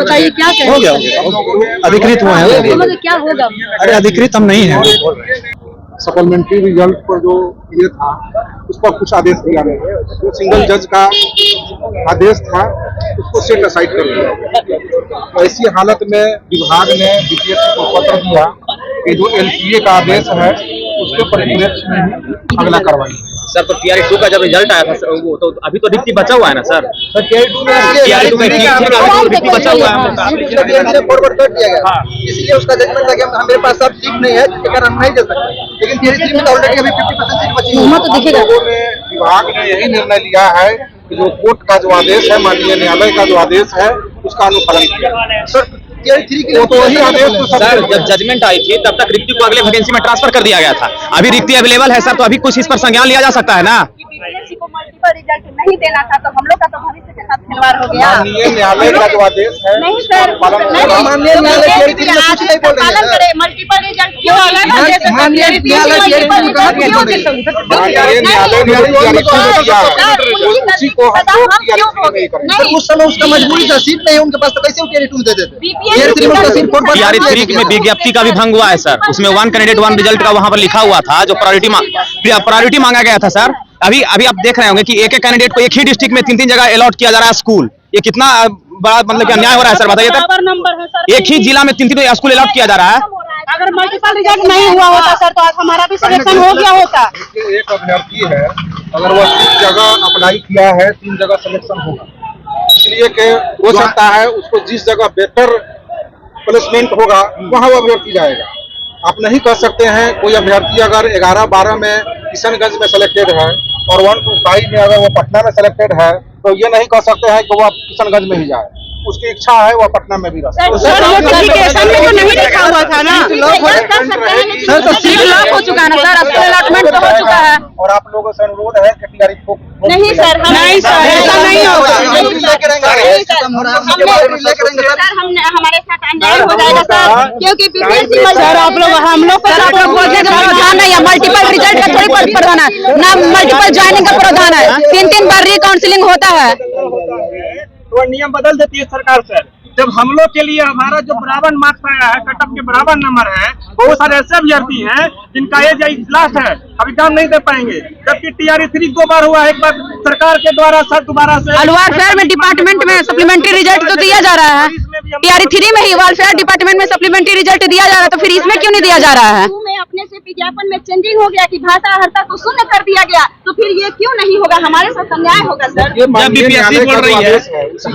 बताइए क्या हो गया अधिकृत हुआ है। क्या होगा? अरे अधिकृत हम नहीं है। सप्लीमेंट्री रिजल्ट पर जो ये था उस पर कुछ आदेश दिया गया, जो सिंगल जज का आदेश था उसको सेट असाइड कर दिया। ऐसी हालत में विभाग ने बीपीएससी को पत्र दिया कि जो एलपीए का आदेश है उसके परिप्रेक्ष्य में अगला कार्रवाई। सर तो टीआरई 2 का जब रिजल्ट आया था सर, वो तो अभी तो रिक्ति बचा हुआ है ना सर? टीआरई 2 में रिक्ति बचा हुआ है, फॉरवर्ड कर दिया गया, इसलिए उसका जजमेंट था कि हमारे पास सब ठीक नहीं है, लेकिन हम नहीं दे सकते। लेकिन टीआरई 3 में ऑलरेडी अभी 50% सीट बची हुई है। लोगों ने, विभाग ने यही निर्णय लिया है कि जो कोर्ट का जो आदेश है, माननीय न्यायालय का जो आदेश है उसका अनुपालन किया। सर टीआरई 3 के लिए तो वही आदेश सर जब जजमेंट आई थी तब तक रिक्ति को अगले वैकेंसी में ट्रांसफर कर दिया गया था। अभी रिक्ति अवेलेबल है सर, तो अभी कुछ इस पर संज्ञान लिया जा सकता है ना? बीपीएससी को मल्टीपल रिजल्ट नहीं देना था, तो हम लोग का तो भविष्य के साथ खिलवाड़ हो गया। माननीय न्यायालय का जो आदेश है नहीं सर, माननीय न्यायालय टीआरई 3 में कुछ नहीं बोल रही है। पालन करे, मल्टीपल रिजल्ट क्यों अलग है? माननीय न्यायालय टीआरई 3 में कहा माननीय न्यायालय ने उसी को उस समय उसका मजबूरी था, सीट नहीं है उनके पास, तो कैसे टीआरई 2 दे देते? टीआरई 3 में उसका सीट टीआरई 3 में विज्ञप्ति का भी भंग हुआ है सर। उसमें 1 कैंडिडेट 1 रिजल्ट का वहां पर लिखा हुआ था, जो प्रायोरिटी मांगा गया था सर। अभी आप देख रहे होंगे कि एक कैंडिडेट को एक ही डिस्ट्रिक्ट में 3 जगह अलॉट किया जा रहा है स्कूल। ये कितना बड़ा मतलब क्या अन्याय हो रहा है सर, बताइए सर। एक ही जिला में 3 स्कूल अलॉट किया जा रहा है। अगर मल्टीपल रिजल्ट नहीं हुआ होता सर, तो आज हमारा भी सिलेक्शन हो गया होता। एक अभ्यर्थी है, अगर वह 3 जगह अप्लाई किया है, 3 जगह सिलेक्शन होगा, इसलिए कि हो सकता है उसको जिस जगह बेटर प्लेसमेंट होगा वहाँ वो अभ्यर्थी जाएगा। आप नहीं कह सकते हैं कोई अभ्यर्थी अगर 11-12 में किशनगंज में सेलेक्टेड है और 1 to 5 में अगर वो पटना में सेलेक्टेड है, तो ये नहीं कह सकते हैं कि वो किशनगंज में ही जाए। उसकी इच्छा है वो पटना में भी रह सकता है। सर नोटिफिकेशन में तो नहीं लिखा हुआ था ना सर, तो सीट लॉक हो चुका है ना सर, अब तो अलॉटमेंट तो हो चुका है। और आप लोगों से अनुरोध है कि टीआरई को नहीं सर, नहीं सर, ऐसा नहीं होगा। हमारे साथ अन्याय हो जाएगा सर, क्योंकि बीपीएससी सर हम लोग बोलने का प्रावधान नहीं है। मल्टीपल रिजल्ट का थोड़ी प्रावधान है ना, मल्टीपल ज्वाइनिंग का प्रावधान है। 3 बार रिकाउंसलिंग होता है। तो नियम बदल देती है सरकार सर। जब हम लोग के लिए हमारा जो बराबर मार्क्स आया है, कटअप के बराबर नंबर है, बहुत सारे ऐसे अभ्यर्थी हैं जिनका एज लास्ट है, अब एग्जाम नहीं दे पाएंगे। जबकि टीआरई 3 2 बार हुआ है, एक बार सरकार के द्वारा सर दोबारा से वेलफेयर में डिपार्टमेंट में सप्लीमेंट्री रिजल्ट तो दिया जा रहा है। टीआरई 3 में ही वेलफेयर डिपार्टमेंट में सप्लीमेंट्री रिजल्ट दिया जा रहा है, तो फिर इसमें क्यों नहीं दिया जा रहा है? अपने से विज्ञापन में चेंजिंग हो गया कि भाषा हर्ता को शून्य कर दिया गया, तो फिर ये क्यों नहीं होगा? हमारे साथ अन्याय होगा सर। जब बीपीएससी बोल रही है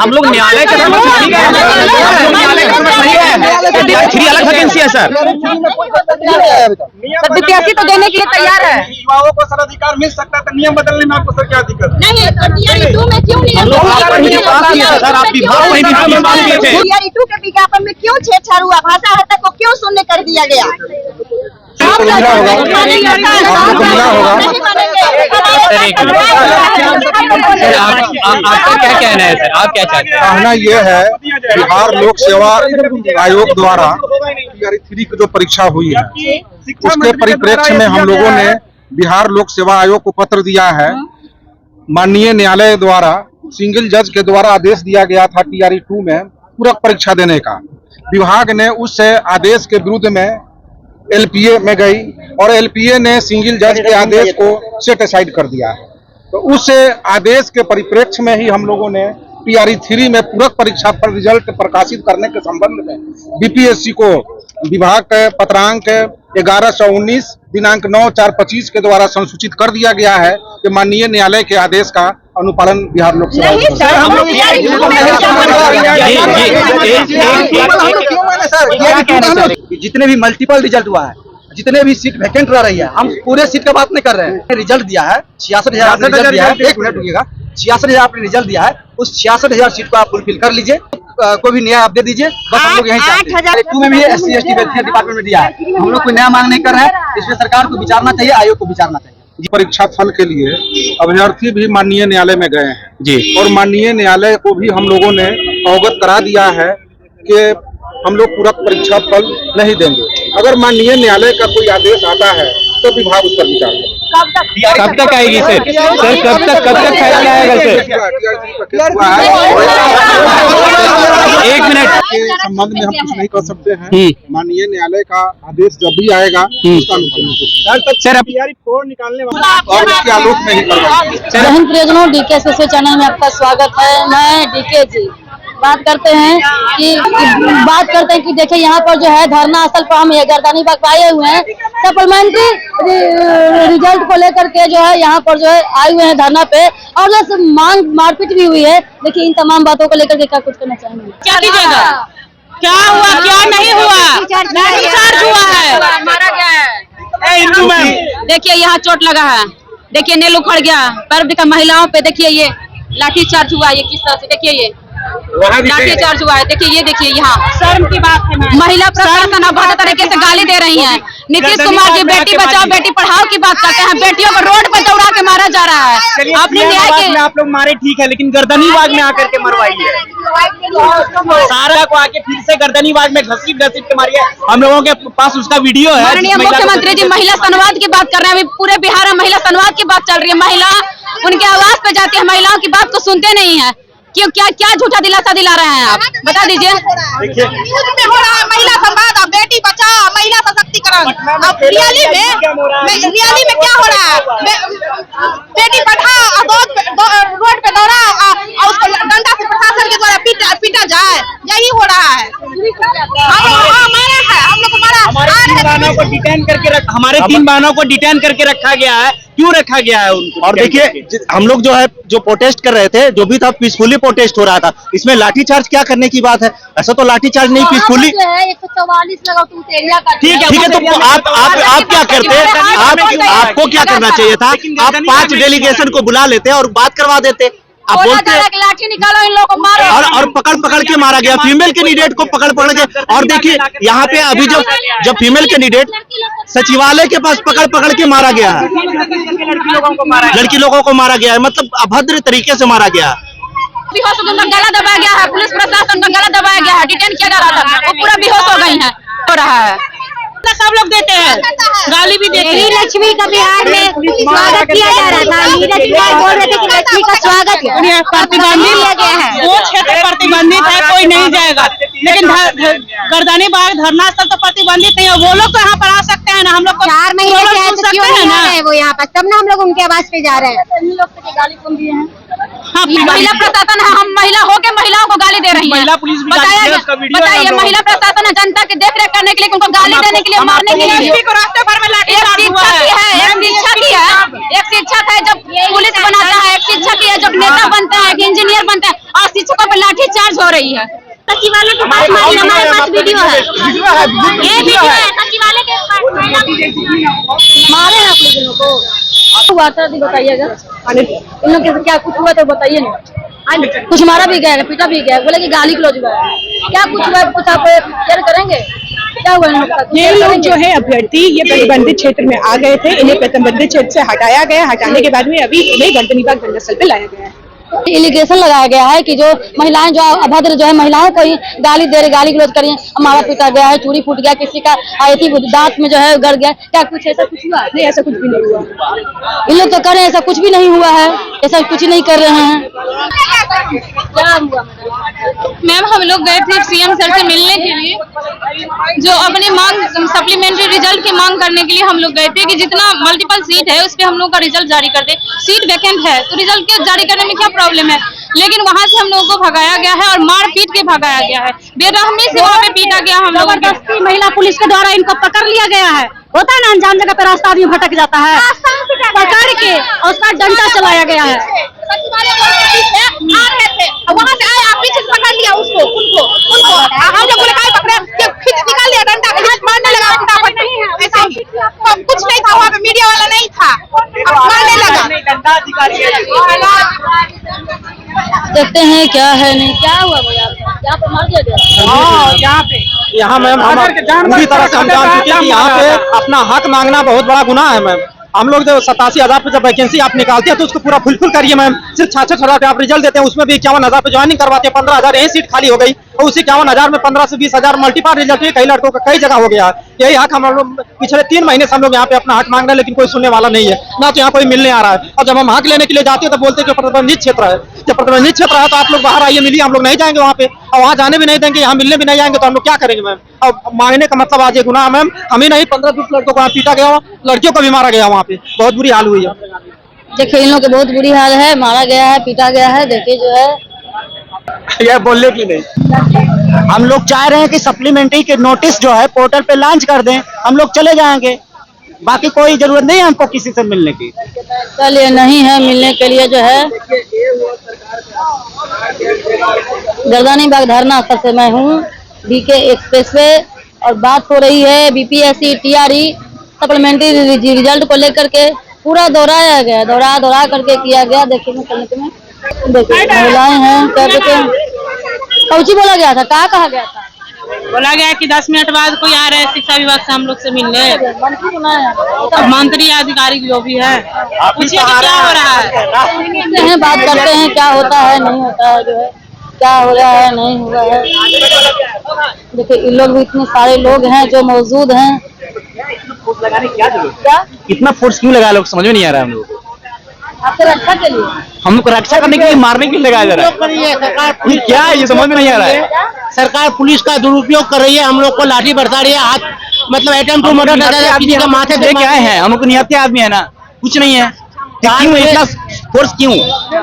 हम लोग न्यायालय का समझ ठीक है, न्यायालय का समझ सही है। टीआरई 3 अलग वैकेंसी है सर। बीपीएससी तो देने के लिए तैयार है। युवाओं को सर अधिकार मिल सकता है, तो नियम बदलने में आपको सर क्या दिक्कत है? नहीं, टीआरई 2 में क्यों नहीं? टीआरई 2 के विज्ञापन में क्यों छेड़छाड़ हुआ? भाषा हर्ता को क्यों शून्य कर दिया गया? आपका क्या कहना है सर, आप क्या चाहते हैं? कहना ये है, बिहार लोक सेवा आयोग द्वारा टीआरई 3 की जो परीक्षा हुई है उसके परिप्रेक्ष्य में हम लोगों ने बिहार लोक सेवा आयोग को पत्र दिया है। माननीय न्यायालय द्वारा सिंगल जज के द्वारा आदेश दिया गया था टीआरई 2 में पूरक परीक्षा देने का। विभाग ने उस आदेश के विरुद्ध में एलपीए में गई और एलपीए ने सिंगल जज के आदेश को सेट असाइड कर दिया है। तो उस आदेश के परिप्रेक्ष्य में ही हम लोगों ने टीआरई 3 में पूरक परीक्षा पर रिजल्ट प्रकाशित करने के संबंध में बीपीएससी को विभाग के पत्रांक 1119 दिनांक 9/4/25 के द्वारा संसूचित कर दिया गया है कि माननीय न्यायालय के आदेश का अनुपालन बिहार लोक सेवा जितने भी मल्टीपल रिजल्ट हुआ है, जितने भी सीट वैकेंट रह रही है, हम पूरे सीट का बात नहीं कर रहे हैं। रिजल्ट दिया है 66,000 दिया है, 1 मिनट रुकिएगा। 66,000 आपने रिजल्ट दिया है, उस 66,000 सीट को आप फुलफिल कर लीजिए, कोई भी नया आप दे दीजिए, बस हम लोग यही चाहते हैं। 2 में भी SC ST वेलफेयर डिपार्टमेंट में दिया है, हम लोग कोई नया मांग नहीं कर रहे हैं। इसमें सरकार को विचारना चाहिए, आयोग को विचारना चाहिए। परीक्षा फल के लिए अभ्यर्थी भी माननीय न्यायालय में गए हैं जी, और माननीय न्यायालय को भी हम लोगों ने अवगत करा दिया है कि हम लोग पूरक परीक्षा फल नहीं देंगे। अगर माननीय न्यायालय का कोई आदेश आता है तो विभाग उस पर विचार करेगा। कब तक आएगी सर? कब तक फैसला आएगा सर? एक मिनट के संबंध में हम कुछ नहीं कर सकते हैं। माननीय न्यायालय का आदेश जब भी आएगा उसका अनुपालन सर अब निकालने वाला और उसके आलोक में ही करवाएंगे। बहन प्रियजनों, डीके सोशल चैनल में आपका स्वागत है। मैं डीके जी बात करते हैं कि देखिए यहाँ पर जो है धरना स्थल पर हम गर्दनी बाग आए हुए हैं। सप्लीमेंट्री रिजल्ट को लेकर के जो है यहाँ पर जो है आए हुए हैं धरना पे, और जो मांग मारपीट भी हुई है। देखिए इन तमाम बातों को लेकर के क्या कुछ करना चाहेंगे? क्या कीजिएगा? क्या हुआ, क्या नहीं हुआ? लाठीचार्ज हुआ है, मारा गया है। देखिए यहाँ चोट लगा है, देखिए नेल उखड़ गया, पर का महिलाओं पे देखिए ये लाठीचार्ज हुआ है। ये किस तरह से देखिए ये लाठीचार्ज हुआ है। देखिए ये देखिए यहाँ शर्म की बात है। महिला प्रशासन अभद्र तरीके से गाली दे रही है। नीतीश कुमार जी बेटी बचाओ बेटी पढ़ाओ की बात करते हैं, बेटियों को रोड पे दौड़ा के मारा जा रहा है। अपने न्याय के आप लोग मारे ठीक है, लेकिन गर्दनीबाग में आकर के मरवाई है। सारा को आके फिर से गर्दनीबाग में घसीट के मारी है। हम लोगों के पास उसका वीडियो है। माननीय मुख्यमंत्री जी महिला संवाद की बात कर रहे हैं। अभी पूरे बिहार में महिला संवाद की बात चल रही है। महिला उनके आवाज पे जाती है, महिलाओं की बात को सुनते नहीं है। क्यों क्या झूठा दिलासा दिला रहे हैं आप? बता दीजिए। में हो रहा है महिला संवाद, बेटी बचाओ, महिला सशक्तिकरण। अब रियली में क्या हो रहा है? बेटी पढ़ाओ, रोड पे दौड़ा और उसको डंडा से प्रशासन के द्वारा पीटा जाए, यही हो रहा है। हम लोग को मारा। हमारे 3 बहनों को डिटेन करके रखा गया है। क्यों रखा गया है उनको? और देखिए हम लोग जो है जो प्रोटेस्ट कर रहे थे, जो भी था पीसफुली प्रोटेस्ट हो रहा था। इसमें लाठीचार्ज क्या करने की बात है? ऐसा तो लाठीचार्ज नहीं, पीसफुली 144 लगा तुम एरिया का। ठीक है तो आप क्या करते? आपको क्या करना चाहिए था? आप 5 डेलीगेशन को बुला लेते और बात करवा देते। आप बोलते लाठी निकालो, इन लोगों को मारो। और पकड़ के मारा गया फीमेल कैंडिडेट को पकड़ के। और देखिए यहाँ पे अभी जब फीमेल कैंडिडेट सचिवालय के पास पकड़ के मारा गया है, लड़की लोगों को मारा गया है, मतलब अभद्र तरीके से मारा गया है। बेहोश उनका गला दबाया गया है, पुलिस प्रशासन का गला दबाया गया है, डिटेन किया जा रहा था, वो पूरा बेहोश हो गई है। हो रहा है सब लोग देते हैं, गाली भी देते हैं। लक्ष्मी का बिहार में स्वागत किया जा रहा था। नीरज कुमार बोल रहे थे कि लक्ष्मी का स्वागत प्रतिबंधित किया गया है, वो क्षेत्र प्रतिबंधित है, कोई नहीं जाएगा। लेकिन गर्दनीबाग धरना स्थल तो प्रतिबंधित नहीं है। वो लोग तो यहाँ पर आ सकते हैं ना, हम लोग 4 महीने से है, तो क्यों नहीं ना आ रहे हैं वो यहाँ पर? तब ना हम लोग उनके आवाज पे जा रहे हैं। गाली कौन दिए हैं? हाँ, महिला प्रशासन है, हम महिला होके महिलाओं को गाली दे रही है। महिला पुलिस भी जाती है, उसका वीडियो है हम बताइए, लोगों महिला प्रशासन है जनता की देख रेख करने के लिए, उनको गाली देने के लिए, मारने के लिए। रास्ते भर में एक शिक्षक है जब पुलिस बनाता है, एक शिक्षक है जब नेता बनता है, इंजीनियर बनता है, और शिक्षकों पर लाठी चार्ज हो रही है। सचिवालय के पास हमारे पास वीडियो है, ये वीडियो है सचिवालय के पास। मारे हैं आप लोगों को? हुआ था बताइएगा, इन लोग के क्या कुछ हुआ तो बताइए ना। कुछ मारा भी गया, पीटा भी गया, बोले कि गाली क्लोज हुआ है। क्या कुछ हुआ, कुछ आप शेयर करेंगे? क्या हुआ इन लोग का? ये लोग जो है अभ्यर्थी ये प्रतिबंधित क्षेत्र में आ गए थे, इन्हें प्रतिबंधित क्षेत्र से हटाया गया। हटाने के बाद में अभी इन्हें गर्दनीबाग धरना स्थल पे लाया गया है। एलिगेशन लगाया गया है कि जो महिलाएं जो अभद्र जो है महिलाओं को ही गाली दे रही, गाली गलौज करी, मारा पीटा गया है, चूड़ी फूट गया, किसी का दांत में जो है गड़ गया। क्या कुछ ऐसा कुछ हुआ? नहीं, ऐसा कुछ भी नहीं हुआ। इन लोग तो कर रहे हैं ऐसा कुछ भी नहीं हुआ है, ऐसा कुछ नहीं कर रहे हैं। क्या हुआ मैम? हम लोग गए थे सीएम सर से मिलने के लिए, जो अपनी मांग सप्लीमेंट्री रिजल्ट की मांग करने के लिए हम लोग गए थे कि जितना मल्टीपल सीट है उस पर हम लोग का रिजल्ट जारी कर दे। सीट वैकेंट है तो रिजल्ट के जारी करने में क्या प्रॉब्लम है? लेकिन वहाँ से हम लोगों को भगाया गया है और मार पीट के भगाया गया है, बेरहमी से वहाँ पे पीटा गया हम लोगों को। महिला पुलिस के द्वारा इनको पकड़ लिया गया है। होता है ना, अनजान जगह पे रास्ता आदमी भटक जाता है, पकड़ के और उसका डंडा चलाया गया है। वहाँ से आए, आप पीछे से पकड़ लिया उनको हम लोग बोले काय पकड़े, खींच निकाल लिया डंडा, मारने लगा फटाफट। ऐसा कुछ नहीं था, वहाँ पे मीडिया वाला नहीं था, मारने लगा। देखते हैं क्या है नहीं क्या हुआ भैया, यहाँ पे मार दिया गया। यहाँ मैम हम पूरी तरह से हम जान चुके हैं कि यहाँ पे अपना हक मांगना बहुत बड़ा गुनाह है मैम। हम लोग जो 87,000 पे जब वैकेंसी आप निकालते हैं तो उसको पूरा फुलफिल करिए मैम। सिर्फ 66,000 पे आप रिजल्ट देते हैं, उसमें भी 51,000 पे ज्वाइनिंग करवाते हैं, 15,000 यही सीट खाली हो गई। तो उसी 51,000 में 15 से 20,000 मल्टीपार्ट रिजल्ट कई लड़कों का कई जगह हो गया है। यही हक हम लोग पिछले 3 महीने से हम लोग यहाँ पे अपना हक मांग रहे हैं, लेकिन कोई सुनने वाला नहीं है, ना तो यहाँ कोई मिलने आ रहा है। और जब हम हक लेने के लिए जाते हैं तो बोलते हैं कि प्रतिबंधित क्षेत्र है। जब प्रतिबंधित क्षेत्र है तो आप लोग बाहर आइए, मिलिए, हम लोग नहीं जाएंगे वहाँ पे, और वहाँ जाने भी नहीं देंगे, यहाँ मिलने भी नहीं जाएंगे, तो हम लोग क्या करेंगे मैम? अब मांगने का मतलब आज ये गुनाह मैम, हमें नहीं 15-20 लड़कों को पीटा गया, लड़कियों को भी मारा गया, वहाँ पे बहुत बुरी हाल हुई है। देखिए इन लोगों की बहुत बुरी हाल है, मारा गया है, पीटा गया है। देखिए जो है यह बोलने की नहीं, हम लोग चाह रहे हैं कि सप्लीमेंट्री के नोटिस जो है पोर्टल पे लॉन्च कर दें, हम लोग चले जाएंगे, बाकी कोई जरूरत नहीं है हमको किसी से मिलने की। चलिए नहीं है मिलने के लिए जो है गर्दानी बाग धरना स्थल से मैं हूँ, डीके एक्सप्रेस पे, और बात हो रही है बीपीएससी टीआरई सप्लीमेंट्री रिजल्ट को लेकर के। पूरा दोहराया गया, दोहरा करके किया गया। देखिए महिलाएं हैं, क्या कहते हैं, कौची बोला गया था, क्या कहा गया था? बोला गया कि 10 मिनट बाद कोई आ रहा है शिक्षा विभाग से हम लोग से मिलने। मंत्री अधिकारी जो भी है, पूछिए कि क्या हो रहा है। बात करते हैं क्या होता है नहीं होता है, जो है क्या हो रहा है नहीं हुआ है। देखिए इन लोग भी इतने सारे लोग हैं जो मौजूद हैं। इतना फोर्स क्यों लगा, लोग समझ में नहीं आ रहा है हम लोग। आपको रक्षा के लिए, हम लोग को रक्षा करने के लिए मारने के लिए लगाया जा रहा है, ये क्या है, ये समझ में नहीं आ रहा है। सरकार पुलिस का दुरुपयोग कर रही है, हम लोग को लाठी बरसा रही है, हाथ मतलब अटेम्प्ट टू मर्डर किसी का माथे देख आए हैं, हम लोग निहत्थे आदमी है ना, कुछ नहीं है, क्यों इतना फोर्स क्यों?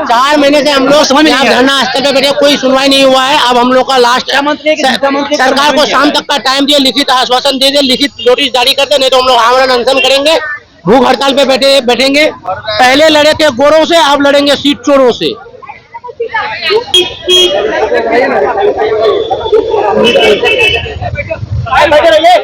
4 महीने से हम लोग यहाँ धरना स्थल पे बैठे, कोई सुनवाई नहीं हुआ है। अब हम लोग का लास्ट सरकार को शाम तक का टाइम दिए, लिखित आश्वासन दे दे, लिखित नोटिस जारी कर दे, नहीं तो हम लोग आमरण अनशन करेंगे, भूख हड़ताल पे बैठेंगे। पहले लड़े थे गोरों से, अब लड़ेंगे सीट चोरों से। बैठे रहिए।